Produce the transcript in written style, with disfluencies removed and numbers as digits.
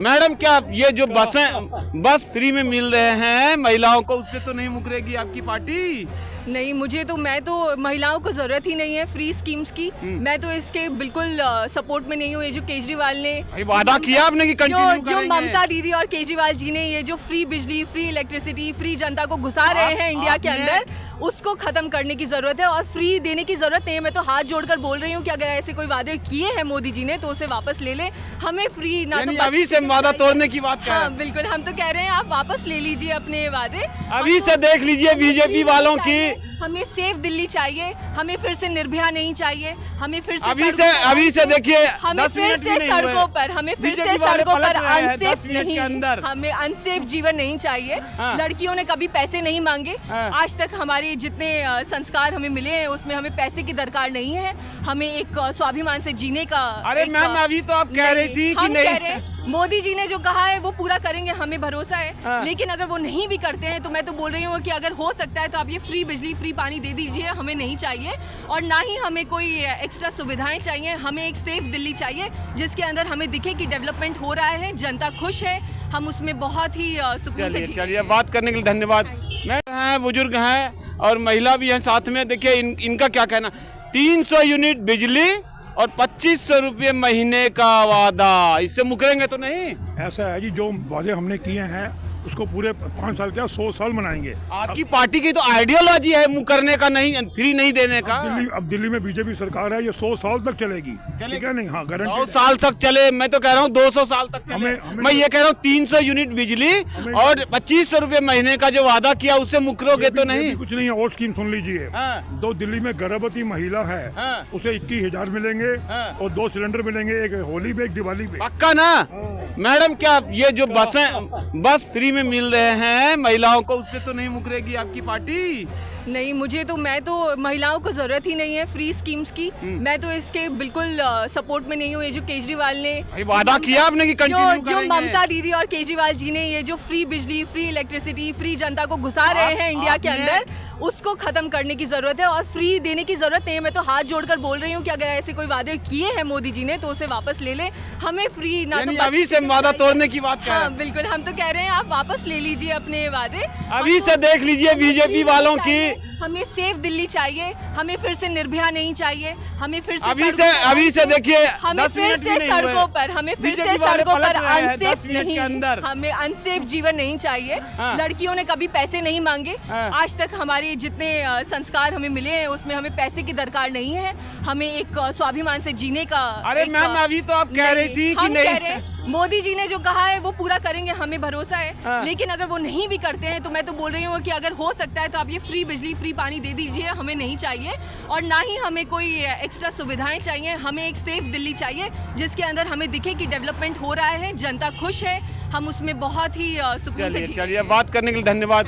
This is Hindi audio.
मैडम क्या ये जो बस फ्री में मिल रहे हैं महिलाओं को, उससे तो नहीं मुकरेगी आपकी पार्टी? नहीं, मैं तो महिलाओं को ज़रूरत ही नहीं है फ्री स्कीम्स की। मैं तो इसके बिल्कुल सपोर्ट में नहीं हूँ। ये जो केजरीवाल ने वादा किया आपने कि कंटिन्यू जो ममता दीदी और केजरीवाल जी ने ये जो फ्री बिजली, फ्री इलेक्ट्रिसिटी, फ्री जनता को घुसा रहे हैं इंडिया के अंदर, उसको खत्म करने की जरूरत है और फ्री देने की जरूरत नहीं है। मैं तो हाथ जोड़कर बोल रही हूँ कि अगर ऐसे कोई वादे किए हैं मोदी जी ने तो उसे वापस ले ले। हमें फ्री ना तो अभी से वादा तोड़ने की बात कर रहे हैं। बिल्कुल, हम तो कह रहे हैं आप वापस ले लीजिए अपने वादे। अभी से देख लीजिए बीजेपी वालों की। हमें सेफ दिल्ली चाहिए, हमें फिर से निर्भया नहीं चाहिए, हमें फिर से अभी से देखिए हमें फिर से सड़कों पर अनसेफ नहीं, हमें अनसेफ जीवन नहीं चाहिए। लड़कियों ने कभी पैसे नहीं मांगे। आज तक हमारे जितने संस्कार हमें मिले हैं उसमें हमें पैसे की दरकार नहीं है। हमें एक स्वाभिमान से जीने का। अरे मैम अभी तो आप कह रही थी कि नहीं, मोदी जी ने जो कहा है वो पूरा करेंगे, हमें भरोसा है। लेकिन अगर वो नहीं भी करते हैं तो मैं तो बोल रही हूँ कि अगर हो सकता है तो आप ये फ्री बिजली, फ्री पानी दे दीजिए। हमें नहीं चाहिए और ना ही हमें कोई एक्स्ट्रा सुविधाएं चाहिए। हमें एक सेफ दिल्ली चाहिए जिसके अंदर हमें दिखे कि डेवलपमेंट हो रहा है, जनता खुश है, हम उसमें बहुत ही सुकून से चलिए बात करने के लिए धन्यवाद। मैं हैं, बुजुर्ग हैं और महिला भी हैं साथ में। देखिए इनका क्या कहना। 300 यूनिट बिजली और 2500 रुपये महीने का वादा, इससे मुकरेंगे तो नहीं? ऐसा है जी, जो वादे हमने किए हैं उसको पूरे 5 साल क्या 100 साल मनाएंगे। आपकी पार्टी की तो आइडियोलॉजी है मुकरने का, नहीं फ्री नहीं देने का। अब दिल्ली में बीजेपी सरकार है, ये 100 साल तक चलेगी। ठीक है नहीं? हाँ, गारंटी 100 साल तक चले। मैं तो कह रहा हूँ 200 साल तक चले। मैं ये कह रहा हूँ 300 यूनिट बिजली और 2500 रुपये महीने का जो वादा किया उससे मुकरोगे तो नहीं? कुछ नहीं है। और स्कीम सुन लीजिए। दो दिल्ली में गर्भवती महिला है उसे 21,000 मिलेंगे और 2 सिलेंडर मिलेंगे, एक होली पे एक दिवाली पे। पक्का ना? मैडम क्या ये जो बस फ्री में मिल रहे हैं महिलाओं को, उससे तो नहीं मुकरेगी आपकी पार्टी? नहीं, मैं तो महिलाओं को ज़रूरत ही नहीं है फ्री स्कीम्स की। मैं तो इसके बिल्कुल सपोर्ट में नहीं हूँ। ये जो केजरीवाल ने वादा किया आपने कि कंटिन्यू जो ममता दीदी और केजरीवाल जी ने ये जो फ्री बिजली, फ्री इलेक्ट्रिसिटी, फ्री जनता को घुसा रहे हैं इंडिया के अंदर, उसको खत्म करने की जरूरत है और फ्री देने की जरूरत नहीं है। मैं तो हाथ जोड़कर बोल रही हूँ कि अगर ऐसे कोई वादे किए हैं मोदी जी ने तो उसे वापस ले ले। हमें फ्री ना तो अभी से वादा तोड़ने की बात कर रहे हैं। बिल्कुल, हम तो कह रहे हैं आप वापस ले लीजिए अपने वादे। अभी से देख लीजिए बीजेपी वालों की। हमें सेफ दिल्ली चाहिए, हमें फिर से निर्भया नहीं चाहिए, हमें फिर से अभी से देखिए हमें फिर से सड़कों पर अनसेफ नहीं, हमें अनसेफ जीवन नहीं चाहिए। लड़कियों ने कभी पैसे नहीं मांगे। आज तक हमारे जितने संस्कार हमें मिले हैं उसमें हमें पैसे की दरकार नहीं है। हमें एक स्वाभिमान से जीने का। अरे मैम अभी तो आप कह रही थी कि नहीं, मोदी जी ने जो कहा है वो पूरा करेंगे, हमें भरोसा है। लेकिन अगर वो नहीं भी करते हैं तो मैं तो बोल रही हूँ कि अगर हो सकता है तो आप ये फ्री बिजली, फ्री पानी दे दीजिए। हमें नहीं चाहिए और ना ही हमें कोई एक्स्ट्रा सुविधाएं चाहिए। हमें एक सेफ दिल्ली चाहिए जिसके अंदर हमें दिखे कि डेवलपमेंट हो रहा है, जनता खुश है, हम उसमें बहुत ही सुकून से। चलिए बात करने के लिए धन्यवाद।